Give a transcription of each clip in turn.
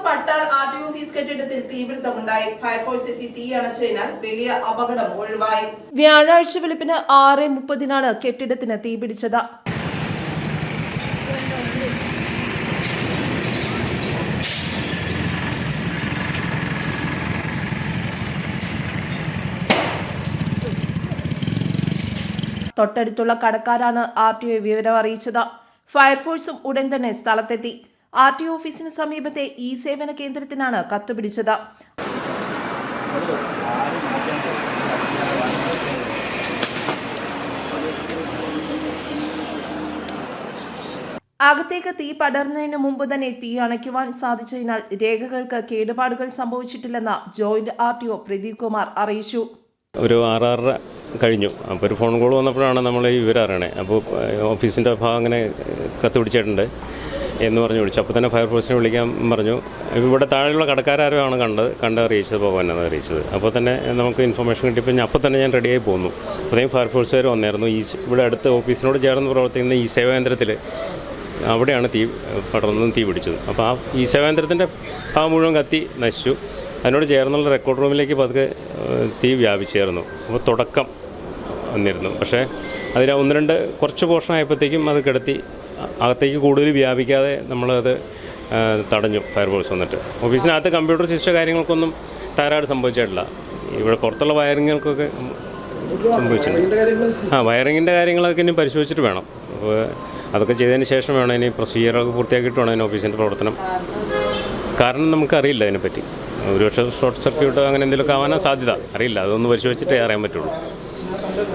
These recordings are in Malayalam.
പട്ടാൾ ആർടി ഓഫീസ് കെട്ടിടത്തിൽ തീപിടുത്തമുണ്ടായി. ഫയർഫോഴ്സ് എത്തി തീ അണച്ചതിനാൽ വലിയ അപകടം ഒഴിവായി. വ്യാഴാഴ്ച വെളുപ്പിന് 6:30 കെട്ടിടത്തിന് തീപിടിച്ചത്. തൊട്ടടുത്തുള്ള കടക്കാരാണ് ആർടിഒയെ വിവരം അറിയിച്ചത്. ഫയർഫോഴ്സും ഉടൻ തന്നെ സ്ഥലത്തെത്തി. ആർടിഒ ഓഫീസിന് സമീപത്തെ ഈ സേവന കേന്ദ്രത്തിനാണ് കത്തുപിടിച്ചത്. അകത്തേക്ക് തീ പടർന്നതിന് മുമ്പ് തന്നെ തീ അണയ്ക്കുവാൻ സാധിച്ചതിനാൽ രേഖകൾക്ക് കേടുപാടുകൾ സംഭവിച്ചിട്ടില്ലെന്ന് ജോയിന്റ് ആർടിഒ പ്രദീപ് കുമാർ അറിയിച്ചു. ഒരു 6:30 കഴിഞ്ഞു. അപ്പോൾ ഒരു ഫോൺ കോൾ വന്നപ്പോഴാണ് നമ്മൾ ഈ വിവരം അറിയണേ. അപ്പോൾ ഓഫീസിൻ്റെ ഭാഗം അങ്ങനെ കത്ത് പിടിച്ചിട്ടുണ്ട് എന്ന് പറഞ്ഞ് വിളിച്ചു. അപ്പോൾ തന്നെ ഫയർഫോഴ്സിനെ വിളിക്കാൻ പറഞ്ഞു. ഇവിടെ താഴെയുള്ള കടക്കാരും കണ്ടറിയിച്ചത് പോകാനാണ് അറിയിച്ചത്. അപ്പോൾ തന്നെ നമുക്ക് ഇൻഫർമേഷൻ കിട്ടിയപ്പോൾ അപ്പോൾ തന്നെ ഞാൻ റെഡിയായി പോന്നു. അപ്പോഴത്തേക്കും ഫയർഫോഴ്സുകാർ വന്നായിരുന്നു. ഇവിടെ അടുത്ത് ഓഫീസിനോട് ചേർന്ന് പ്രവർത്തിക്കുന്ന ഈ സേവാകേന്ദ്രത്തിൽ അവിടെയാണ് തീ പടർന്നതും തീ പിടിച്ചത്. അപ്പോൾ ആ ഈ സേവാകേന്ദ്രത്തിൻ്റെ ഭാഗം മുഴുവൻ കത്തി നശിച്ചു. അതിനോട് ചേർന്നുള്ള റെക്കോർഡ് റൂമിലേക്ക് പതുക്കെ തീ വ്യാപിച്ചായിരുന്നു. അപ്പോൾ തുടക്കം വന്നിരുന്നു. പക്ഷേ അതിൽ 1-2 കുറച്ച് പോർഷൻ ആയപ്പോഴത്തേക്കും അത് കിടത്തി അകത്തേക്ക് കൂടുതൽ വ്യാപിക്കാതെ നമ്മളത് തടഞ്ഞു. ഫയർഫോഴ്സ് വന്നിട്ട് ഓഫീസിനകത്ത് കമ്പ്യൂട്ടർ സിസ്റ്റം കാര്യങ്ങൾക്കൊന്നും തകരാറ് സംഭവിച്ചിട്ടില്ല. ഇവിടെ പുറത്തുള്ള വയറിങ്ങുകൾക്കൊക്കെ സംഭവിച്ചിട്ടുണ്ട്. വയറിങ്ങിൻ്റെ കാര്യങ്ങളൊക്കെ ഇനി പരിശോധിച്ചിട്ട് വേണം. അപ്പോൾ അതൊക്കെ ചെയ്തതിന് ശേഷം വേണം ഇനി പ്രൊസീജിയറൊക്കെ പൂർത്തിയാക്കിയിട്ട് വേണം അതിന് ഓഫീസിൻ്റെ പ്രവർത്തനം. കാരണം നമുക്കറിയില്ല അതിനെപ്പറ്റി. ഒരുപക്ഷെ ഷോർട്ട് സർക്യൂട്ട് അങ്ങനെ എന്തെങ്കിലുമൊക്കെ ആവാനാണ് സാധ്യത. അറിയില്ല. അതൊന്ന് പരിശോധിച്ചിട്ടേ അറിയാൻ പറ്റുള്ളൂ.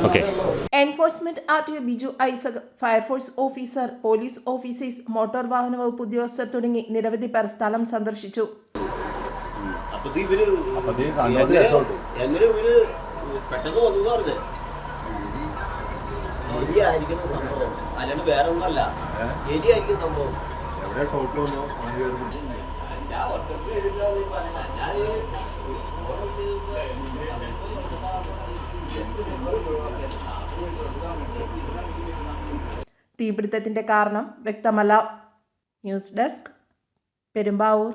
Okay. Enforcement RTO Biju Isaac, fire force officer, police officers, motor വാഹന വകുപ്പ് ഉദ്യോഗസ്ഥർ തുടങ്ങി നിരവധി പേർ സ്ഥലം സന്ദർശിച്ചു. തീപിടുത്തത്തിന്റെ കാരണം വ്യക്തമല്ല. News desk, Perumbavoor.